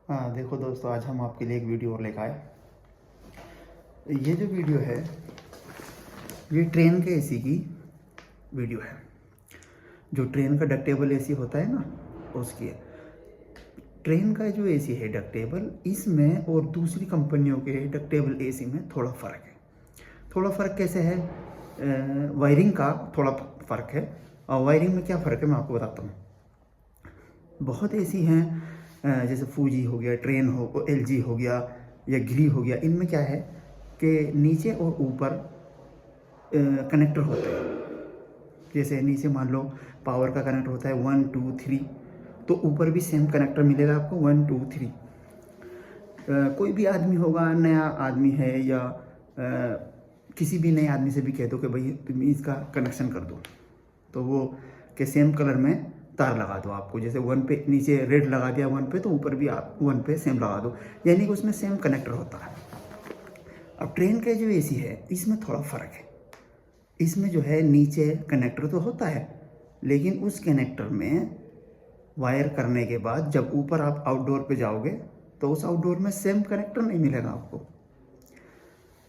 हाँ देखो दोस्तों, आज हम आपके लिए एक वीडियो और लेकर आए। ये जो वीडियो है ये ट्रेन के एसी की वीडियो है। जो ट्रेन का डक्टेबल एसी होता है ना, उसकी है। ट्रेन का जो एसी है डक्टेबल, इसमें और दूसरी कंपनियों के डक्टेबल एसी में थोड़ा फ़र्क है। थोड़ा फ़र्क कैसे है? वायरिंग का थोड़ा फ़र्क है। और वायरिंग में क्या फ़र्क है मैं आपको बताता हूँ। बहुत ऐसी हैं जैसे फूजी हो गया, ट्रेन हो, एलजी हो गया या गिरी हो गया। इनमें क्या है कि नीचे और ऊपर कनेक्टर होते हैं। जैसे नीचे मान लो पावर का कनेक्टर होता है 1 2 3, तो ऊपर भी सेम कनेक्टर मिलेगा आपको 1 2 3। कोई भी आदमी होगा, नया आदमी है या किसी भी नए आदमी से भी कह दो कि भाई तुम इसका कनेक्शन कर दो, तो वो के सेम कलर में तार लगा दो आपको। जैसे 1 पे नीचे रेड लगा दिया 1 पे, तो ऊपर भी आप 1 पे सेम लगा दो, यानी कि उसमें सेम कनेक्टर होता है। अब ट्रेन का जो एसी है इसमें थोड़ा फ़र्क है। इसमें जो है नीचे कनेक्टर तो होता है, लेकिन उस कनेक्टर में वायर करने के बाद जब ऊपर आप आउटडोर पे जाओगे तो उस आउटडोर में सेम कनेक्टर नहीं मिलेगा आपको।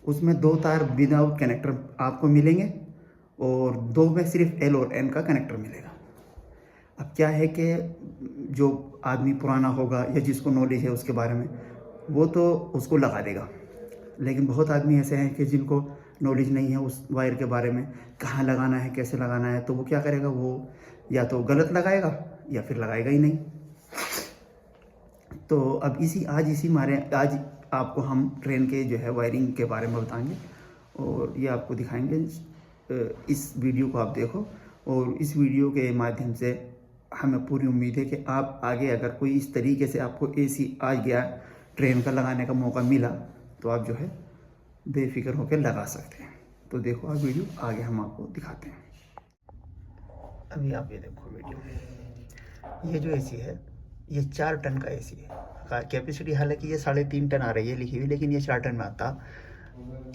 उसमें 2 तार विदाउट कनेक्टर आपको मिलेंगे और 2 में सिर्फ एल और एन का कनेक्टर मिलेगा। अब क्या है कि जो आदमी पुराना होगा या जिसको नॉलेज है उसके बारे में, वो तो उसको लगा देगा। लेकिन बहुत आदमी ऐसे हैं कि जिनको नॉलेज नहीं है उस वायर के बारे में, कहाँ लगाना है, कैसे लगाना है, तो वो क्या करेगा, वो या तो गलत लगाएगा या फिर लगाएगा ही नहीं। तो अब आज आपको हम ट्रेन के जो है वायरिंग के बारे में बताएंगे और ये आपको दिखाएंगे। इस वीडियो को आप देखो और इस वीडियो के माध्यम से हमें पूरी उम्मीद है कि आप आगे अगर कोई इस तरीके से आपको एसी आ गया, ट्रेन का लगाने का मौका मिला, तो आप जो है बेफिक्र होकर लगा सकते हैं। तो देखो आप वीडियो, आगे हम आपको दिखाते हैं। अभी आप ये देखो वीडियो। ये जो एसी है ये 4 टन का एसी है। कैपेसिटी हालांकि ये 3.5 टन आ रही है लिखी हुई, लेकिन ये 4 टन में आता।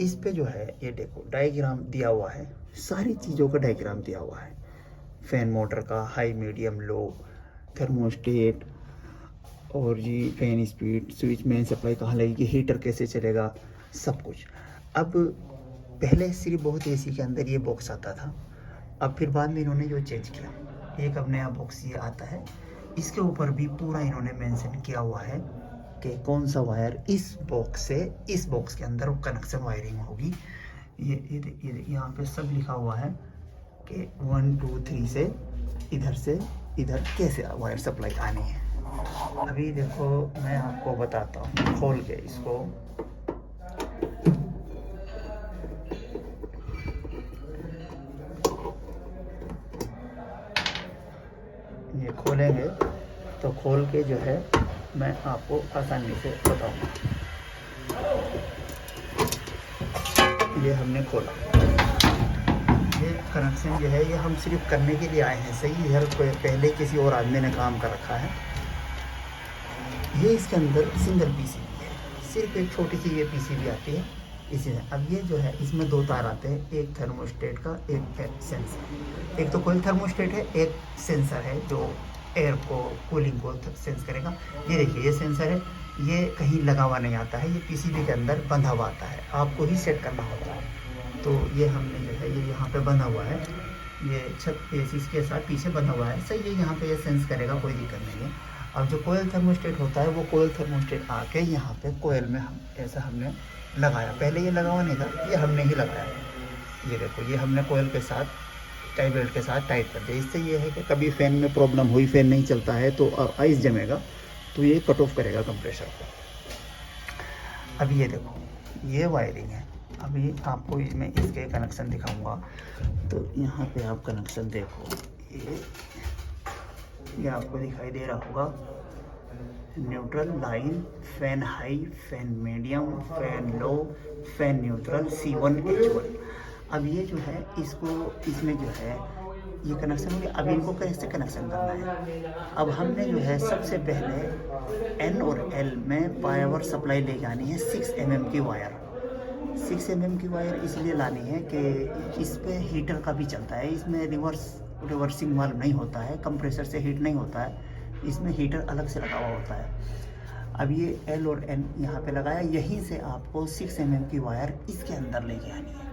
इस पे जो है ये देखो डायग्राम दिया हुआ है, सारी चीज़ों का डायग्राम दिया हुआ है। फैन मोटर का, हाई मीडियम लो, थर्मोस्टेट और जी fan speed, switch main supply कहाँ लगेगी, हीटर कैसे चलेगा, सब कुछ। अब पहले सिर्फ बहुत एसी के अंदर ये बॉक्स आता था, अब फिर बाद में इन्होंने जो चेंज किया, एक अब नया बॉक्स ये आता है। इसके ऊपर भी पूरा इन्होंने मेंशन किया हुआ है कि कौन सा वायर इस बॉक्स से इस बॉक्स के अंदर कनेक्शन वायरिंग होगी। ये यहाँ पे सब लिखा हुआ है कि 1 2 3 से इधर कैसे वायर सप्लाई आनी है। अभी देखो मैं आपको बताता हूँ खोल के इसको। ये खोलेंगे तो खोल के जो है मैं आपको आसानी से बताऊंगा। ये हमने खोला, ये कनेक्शन जो है ये हम सिर्फ करने के लिए आए हैं, सही है। पहले किसी और आदमी ने काम कर रखा है। ये इसके अंदर सिंगल पीसीबी है, सिर्फ एक छोटी सी ये पीसीबी आती है इसी में। अब ये जो है इसमें 2 तार आते हैं, एक थर्मोस्टेट का, एक सेंसर। एक तो कोई थर्मोस्टेट है, एक सेंसर है जो एयर को, कूलिंग को सेंस करेगा। ये देखिए ये सेंसर है, ये कहीं लगा हुआ नहीं आता है, ये पीसीबी के अंदर बंधा हुआ आता है, आपको ही सेट करना होता है। तो ये हमने जो है ये यहाँ पे बंधा हुआ है, ये छत इसके साथ पीछे बंधा हुआ है, सही है। यहाँ पे ये सेंस करेगा, कोई दिक्कत नहीं है। अब जो कोयल थर्मोस्टेट होता है, वो कोयल थर्मोस्टेट आके यहाँ पे कोयल में हम ऐसा हमने लगाया। पहले ये लगा हुआ नहीं था, ये हमने ही लगाया। ये देखो ये हमने कोयल के साथ टाई बेल्ट के साथ टाइट कर दिया। इससे ये है कि कभी फ़ैन में प्रॉब्लम हुई, फ़ैन नहीं चलता है तो आइस जमेगा, तो ये कट ऑफ करेगा कंप्रेसर को। अभी ये देखो ये वायरिंग है। अभी आपको मैं इसके कनेक्शन दिखाऊंगा। तो यहाँ पे आप कनेक्शन देखो, ये आपको दिखाई दे रहा होगा। Neutral line, fan high, fan medium, fan low, fan neutral, C1 H1। अब ये जो है इसमें जो है ये कनेक्शन हो गया। अब इनको कैसे कनेक्शन करना है? अब हमने जो है सबसे पहले N और L में पावर सप्लाई लेके आनी है 6 mm की वायर। 6 mm की वायर इसलिए लानी है कि इस पे हीटर का भी चलता है, इसमें रिवर्सिंग वाल्व नहीं होता है, कंप्रेसर से हीट नहीं होता है, इसमें हीटर अलग से लगा हुआ होता है। अब ये L और N यहाँ पे लगाया, यहीं से आपको 6 mm की वायर इसके अंदर लेके आनी है,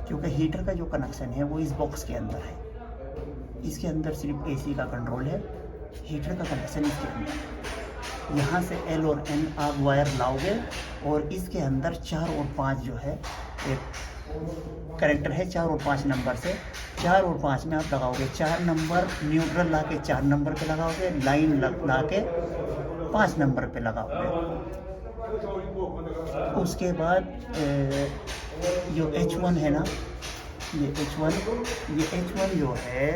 क्योंकि हीटर का जो कनेक्शन है वो इस बॉक्स के अंदर है। इसके अंदर सिर्फ AC का कंट्रोल है, हीटर का कनेक्शन इसके अंदर है। यहाँ से L और N आप वायर लाओगे और इसके अंदर 4 और 5 जो है एक कनेक्टर है, 4 और 5 नंबर से 4 और 5 में आप लगाओगे। 4 नंबर न्यूट्रल ला के 4 नंबर पे लगाओगे, लाइन ला के 5 नंबर पे लगाओगे। उसके बाद जो H1 है ना, ये H1 जो है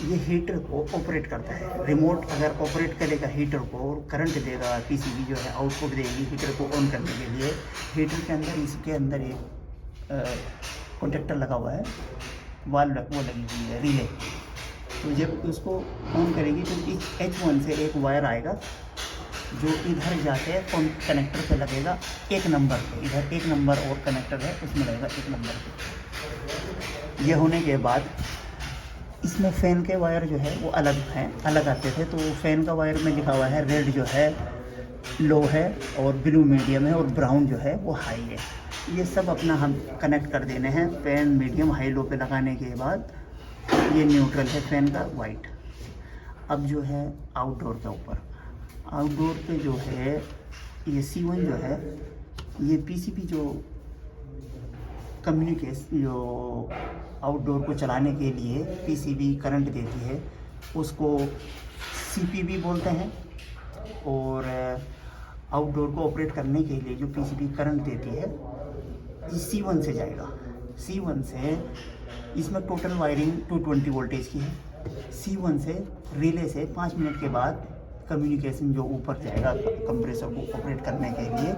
ये हीटर को ऑपरेट करता है। रिमोट अगर ऑपरेट करेगा हीटर को, करंट देगा, PCB जो है आउटपुट देगी हीटर को ऑन करने के लिए। हीटर के अंदर इसके अंदर एक कॉन्टेक्टर लगा हुआ है, वाल्व वो लगी हुई है, रिले। तो जब उसको ऑन करेगी तो इस H1 से एक वायर आएगा जो इधर जाके कनेक्टर पे लगेगा 1 नंबर पे। इधर 1 नंबर और कनेक्टर है, उसमें लगेगा 1 नंबर पे। ये होने के बाद इसमें फ़ैन के वायर जो है वो अलग हैं, अलग आते थे। तो फ़ैन का वायर में लिखा हुआ है रेड जो है लो है और ब्लू मीडियम है और ब्राउन जो है वो हाई है। ये सब अपना हम कनेक्ट कर देने हैं। फ़ैन मीडियम हाई लो पे लगाने के बाद ये न्यूट्रल है फ़ैन का वाइट। अब जो है आउटडोर के ऊपर, आउटडोर पे जो है ये C1 जो है ये PCB जो कम्युनिकेशन जो आउटडोर को चलाने के लिए PCB करंट देती है उसको CPB बोलते हैं। और आउटडोर को ऑपरेट करने के लिए जो PCB करंट देती है ये C1 से जाएगा। C1 से इसमें टोटल वायरिंग 220 वोल्टेज की है। C1 से रिले से 5 मिनट के बाद कम्युनिकेशन जो ऊपर जाएगा कंप्रेसर को ऑपरेट करने के लिए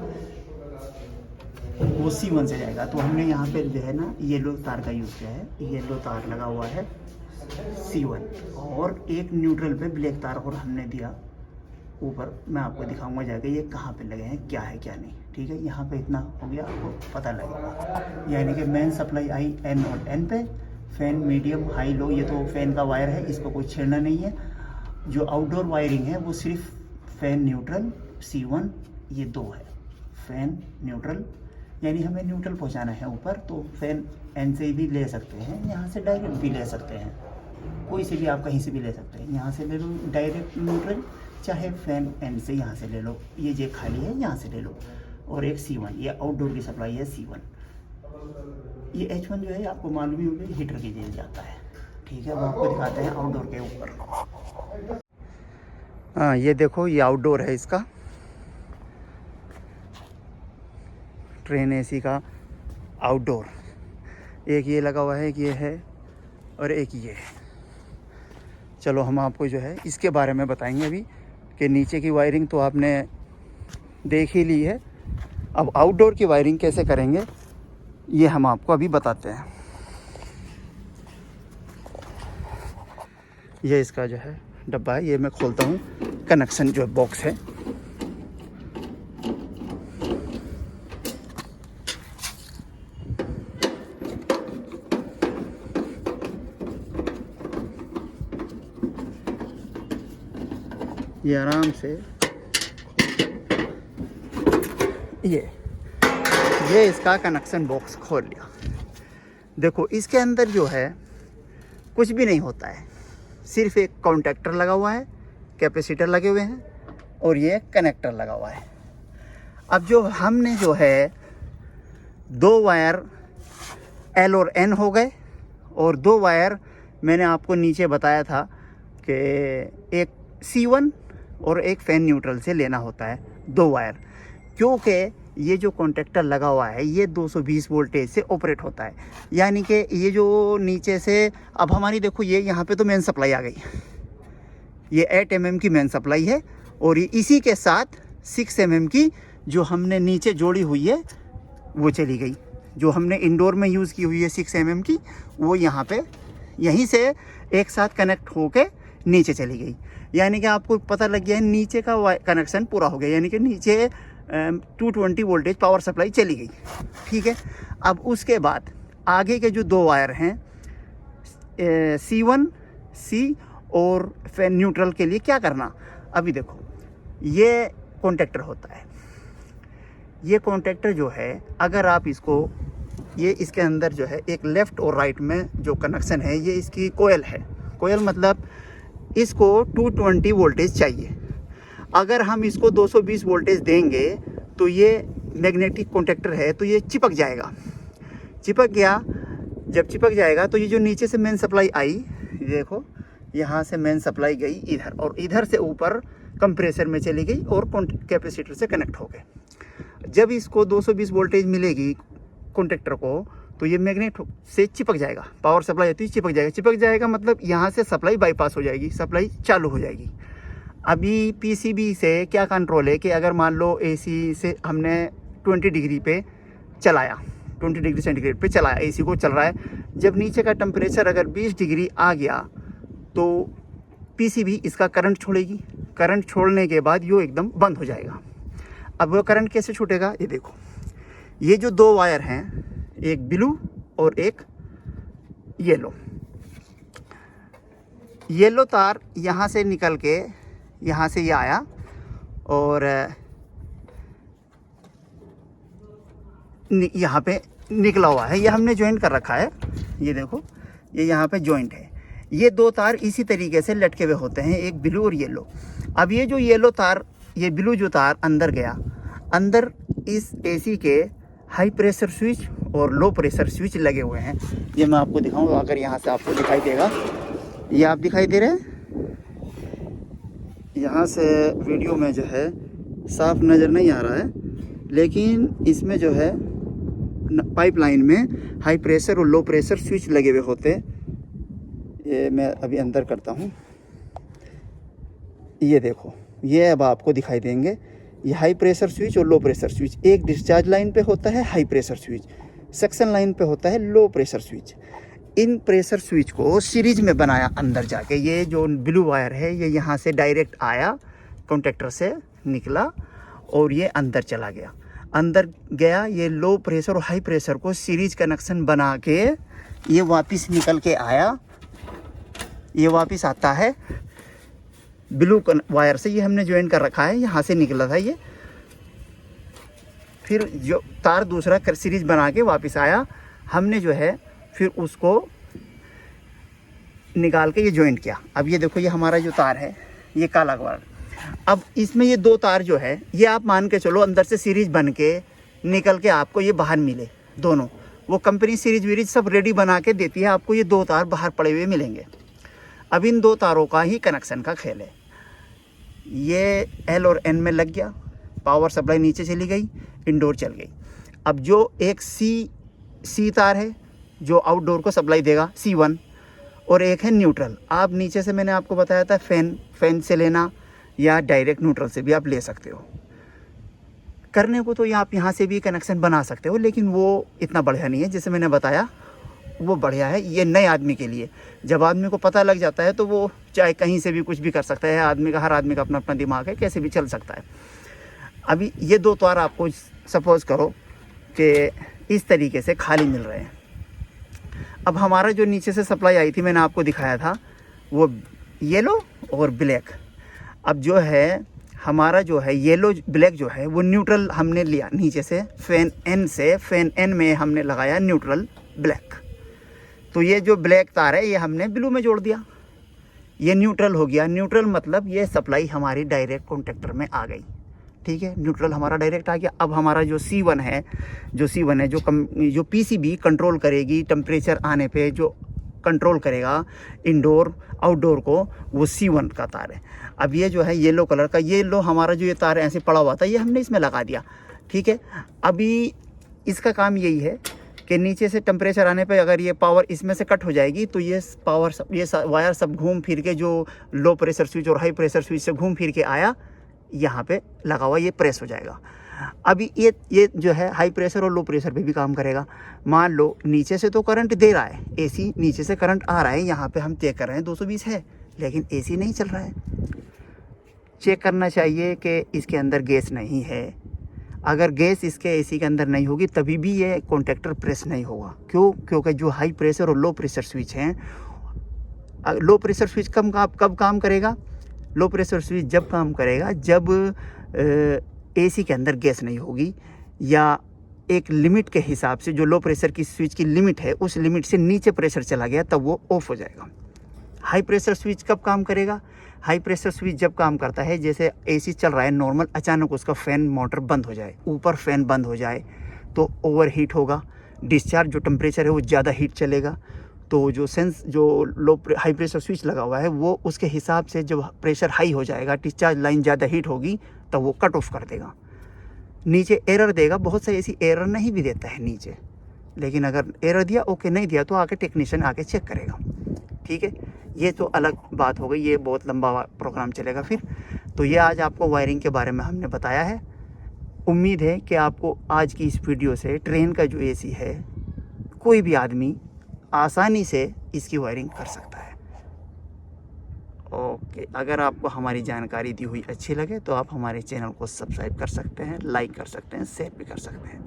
वो C1 से जाएगा। तो हमने यहाँ पे जो है ना येलो तार का यूज़ किया है, येलो तार लगा हुआ है C1 और एक न्यूट्रल पे ब्लैक तार और हमने दिया ऊपर। मैं आपको दिखाऊंगा जाके ये कहाँ पे लगे हैं, क्या है क्या नहीं। ठीक है, यहाँ पे इतना हो गया, आपको पता लगेगा। यानी कि मेन सप्लाई आई N और N पे, फ़ैन मीडियम हाई लो, ये तो फ़ैन का वायर है, इसको कोई छेड़ना नहीं है। जो आउटडोर वायरिंग है वो सिर्फ फ़ैन न्यूट्रल C1 ये 2 है। फ़ैन न्यूट्रल यानी हमें न्यूट्रल पहुंचाना है ऊपर, तो फ़ैन N से भी ले सकते हैं, यहाँ से डायरेक्ट भी ले सकते हैं, कोई से भी आप कहीं से भी ले सकते हैं। यहाँ से ले लो डायरेक्ट न्यूट्रल, चाहे फ़ैन N से यहाँ से ले लो, ये जे खाली है यहाँ से ले लो। और एक C1 ये आउटडोर की सप्लाई है C1। ये H1 जो है आपको मालूम ही होगा हीटर के जेल जाता है। ठीक है, वो आपको दिखाते हैं आउटडोर के ऊपर। हाँ, ये देखो ये आउटडोर है इसका, ट्रेन AC का आउटडोर। एक ये लगा हुआ है, एक ये है और एक ये है। चलो हम आपको जो है इसके बारे में बताएंगे अभी कि नीचे की वायरिंग तो आपने देख ही ली है, अब आउटडोर की वायरिंग कैसे करेंगे ये हम आपको अभी बताते हैं। ये इसका जो है डब्बा है, ये मैं खोलता हूँ, कनेक्शन जो बॉक्स है। ये आराम से ये इसका कनेक्शन बॉक्स खोल लिया। देखो इसके अंदर जो है कुछ भी नहीं होता है, सिर्फ एक कॉन्टैक्टर लगा हुआ है, कैपेसिटर लगे हुए हैं और ये कनेक्टर लगा हुआ है। अब जो हमने जो है 2 वायर L और N हो गए और 2 वायर मैंने आपको नीचे बताया था कि एक C1 और एक फ़ैन न्यूट्रल से लेना होता है 2 वायर, क्योंकि ये जो कॉन्टैक्टर लगा हुआ है ये 220 वोल्टेज से ऑपरेट होता है। यानी कि ये जो नीचे से अब हमारी देखो ये यहाँ पे तो मेन सप्लाई आ गई, ये 8 mm की मेन सप्लाई है और ये इसी के साथ 6 mm की जो हमने नीचे जोड़ी हुई है वो चली गई। जो हमने इंडोर में यूज़ की हुई है 6 mm की, वो यहाँ पे यहीं से एक साथ कनेक्ट होके नीचे चली गई। यानी कि आपको पता लग गया है नीचे का कनेक्शन पूरा हो गया, यानी कि नीचे 220 वोल्टेज पावर सप्लाई चली गई। ठीक है, अब उसके बाद आगे के जो 2 वायर हैं C1 C और फ़ैन न्यूट्रल के लिए क्या करना, अभी देखो ये कॉन्टैक्टर होता है। ये कॉन्टैक्टर जो है, अगर आप इसको, ये इसके अंदर जो है एक लेफ़्ट और राइट में जो कनेक्शन है, ये इसकी कोयल है। कोयल मतलब इसको 220 वोल्टेज चाहिए। अगर हम इसको 220 वोल्टेज देंगे तो ये मैग्नेटिक कॉन्टैक्टर है, तो ये चिपक जाएगा। चिपक गया, जब चिपक जाएगा तो ये जो नीचे से मेन सप्लाई आई, ये देखो यहाँ से मेन सप्लाई गई इधर, और इधर से ऊपर कंप्रेसर में चली गई और कैपेसिटर से कनेक्ट हो गए। जब इसको 220 वोल्टेज मिलेगी कॉन्टैक्टर को, तो ये मैग्नेट से चिपक जाएगा। पावर सप्लाई होती है, चिपक जाएगा। चिपक जाएगा मतलब यहाँ से सप्लाई बाईपास हो जाएगी, सप्लाई चालू हो जाएगी। अभी पीसीबी से क्या कंट्रोल है कि अगर मान लो एसी से हमने 20 डिग्री पे चलाया, 20 डिग्री सेंटीग्रेड पे चलाया, एसी को चल रहा है, जब नीचे का टेम्परेचर अगर 20 डिग्री आ गया तो पीसीबी इसका करंट छोड़ेगी। करंट छोड़ने के बाद ये एकदम बंद हो जाएगा। अब वो करंट कैसे छूटेगा, ये देखो, ये जो दो वायर हैं, एक ब्लू और एक येलो, येलो तार यहाँ से निकल के यहाँ से ये आया और यहाँ पे निकला हुआ है। ये हमने ज्वाइंट कर रखा है, ये देखो, ये यहाँ पे ज्वाइंट है। ये दो तार इसी तरीके से लटके हुए होते हैं, एक ब्लू और येलो। अब ये जो येलो तार, ये ब्लू जो तार अंदर गया, अंदर इस एसी के हाई प्रेशर स्विच और लो प्रेशर स्विच लगे हुए हैं। ये मैं आपको दिखाऊंगा, अगर यहाँ से आपको दिखाई देगा, ये आप दिखाई दे रहे हैं, यहाँ से वीडियो में जो है साफ नज़र नहीं आ रहा है, लेकिन इसमें जो है पाइपलाइन में हाई प्रेशर और लो प्रेशर स्विच लगे हुए होते हैं। ये मैं अभी अंदर करता हूँ, ये देखो, ये अब आपको दिखाई देंगे। ये हाई प्रेशर स्विच और लो प्रेशर स्विच, एक डिस्चार्ज लाइन पे होता है high pressure switch, suction line पे होता है लो प्रेशर स्विच। इन प्रेशर स्विच को सीरीज में बनाया अंदर जाके। ये जो ब्लू वायर है, ये यहाँ से डायरेक्ट आया, कॉन्टैक्टर से निकला और ये अंदर चला गया। अंदर गया, ये लो प्रेशर और हाई प्रेशर को सीरीज कनेक्शन बना के ये वापस निकल के आया, ये वापस आता है ब्लू वायर से। ये हमने ज्वाइन कर रखा है, यहाँ से निकला था ये, फिर जो तार दूसरा सीरीज बना के वापस आया, हमने जो है फिर उसको निकाल के ये ज्वाइंट किया। अब ये देखो, ये हमारा जो तार है, ये काला वायर। अब इसमें ये दो तार जो है, ये आप मान के चलो अंदर से सीरीज बन के निकल के आपको ये बाहर मिले दोनों। वो कंपनी सीरीज वीरीज सब रेडी बना के देती है, आपको ये दो तार बाहर पड़े हुए मिलेंगे। अब इन दो तारों का ही कनेक्शन का खेल है। ये एल और एन में लग गया, पावर सप्लाई नीचे चली गई, इंडोर चल गई। अब जो एक सी तार है जो आउटडोर को सप्लाई देगा, C1, और एक है न्यूट्रल। आप नीचे से, मैंने आपको बताया था, फैन से लेना या डायरेक्ट न्यूट्रल से भी आप ले सकते हो। करने को तो ये आप यहाँ से भी कनेक्शन बना सकते हो, लेकिन वो इतना बढ़िया नहीं है। जैसे मैंने बताया, वो बढ़िया है ये नए आदमी के लिए। जब आदमी को पता लग जाता है तो वो चाहे कहीं से भी कुछ भी कर सकता है। हर आदमी का अपना अपना दिमाग है, कैसे भी चल सकता है। अभी ये दो तार आपको सपोज करो कि इस तरीके से खाली मिल रहे हैं। अब हमारा जो नीचे से सप्लाई आई थी, मैंने आपको दिखाया था, वो येलो और ब्लैक। अब जो है हमारा जो है येलो ब्लैक जो है, वो न्यूट्रल हमने लिया नीचे से, फैन एन में हमने लगाया न्यूट्रल ब्लैक। तो ये जो ब्लैक तार है, ये हमने ब्लू में जोड़ दिया, ये न्यूट्रल हो गया। न्यूट्रल मतलब ये सप्लाई हमारी डायरेक्ट कॉन्टैक्टर में आ गई, ठीक है, न्यूट्रल हमारा डायरेक्ट आ गया। अब हमारा जो C1 है, जो पीसीबी कंट्रोल करेगी टेम्परेचर आने पे, जो कंट्रोल करेगा इंडोर आउटडोर को, वो C1 का तार है। अब ये जो है येलो कलर का, ये लो हमारा जो ये तार ऐसे पड़ा हुआ था, ये हमने इसमें लगा दिया, ठीक है। अभी इसका काम यही है कि नीचे से टेम्परेचर आने पे अगर ये पावर इसमें से कट हो जाएगी तो ये वायर सब घूम फिर के, जो लो प्रेशर स्विच और हाई प्रेशर स्विच से घूम फिर के आया, यहाँ पे लगा हुआ, ये प्रेस हो जाएगा। अभी ये जो है हाई प्रेशर और लो प्रेशर पे भी काम करेगा। मान लो नीचे से तो करंट दे रहा है, एसी नीचे से करंट आ रहा है, यहाँ पे हम चेक कर रहे हैं 220 है, लेकिन एसी नहीं चल रहा है। चेक करना चाहिए कि इसके अंदर गैस नहीं है। अगर गैस इसके एसी के अंदर नहीं होगी तभी भी ये कॉन्टैक्टर प्रेस नहीं होगा। क्यों? क्योंकि जो हाई प्रेशर और लो प्रेशर स्विच हैं, लो प्रेशर स्विच कब काम करेगा? लो प्रेशर स्विच जब काम करेगा जब एसी के अंदर गैस नहीं होगी, या एक लिमिट के हिसाब से जो लो प्रेशर की स्विच की लिमिट है उस लिमिट से नीचे प्रेशर चला गया तब वो ऑफ हो जाएगा। हाई प्रेशर स्विच कब काम करेगा? हाई प्रेशर स्विच जब काम करता है, जैसे एसी चल रहा है नॉर्मल, अचानक उसका फ़ैन मोटर बंद हो जाए, ऊपर फ़ैन बंद हो जाए तो ओवर हीट होगा, डिस्चार्ज जो टेम्परेचर है वो ज़्यादा हीट चलेगा। तो जो हाई प्रेशर स्विच लगा हुआ है वो उसके हिसाब से जब प्रेशर हाई हो जाएगा, डिस्चार्ज लाइन ज़्यादा हीट होगी तब वो कट ऑफ कर देगा, नीचे एरर देगा। बहुत सा ऐसी एरर नहीं भी देता है नीचे, लेकिन अगर एरर दिया ओके, नहीं दिया तो आके टेक्नीशियन आके चेक करेगा। ठीक है, ये तो अलग बात हो गई, ये बहुत लंबा प्रोग्राम चलेगा फिर। तो ये आज आपको वायरिंग के बारे में हमने बताया है। उम्मीद है कि आपको आज की इस वीडियो से ट्रेन का जो एसी है कोई भी आदमी आसानी से इसकी वायरिंग कर सकता है। ओके, अगर आपको हमारी जानकारी दी हुई अच्छी लगे तो आप हमारे चैनल को सब्सक्राइब कर सकते हैं, लाइक कर सकते हैं, शेयर भी कर सकते हैं।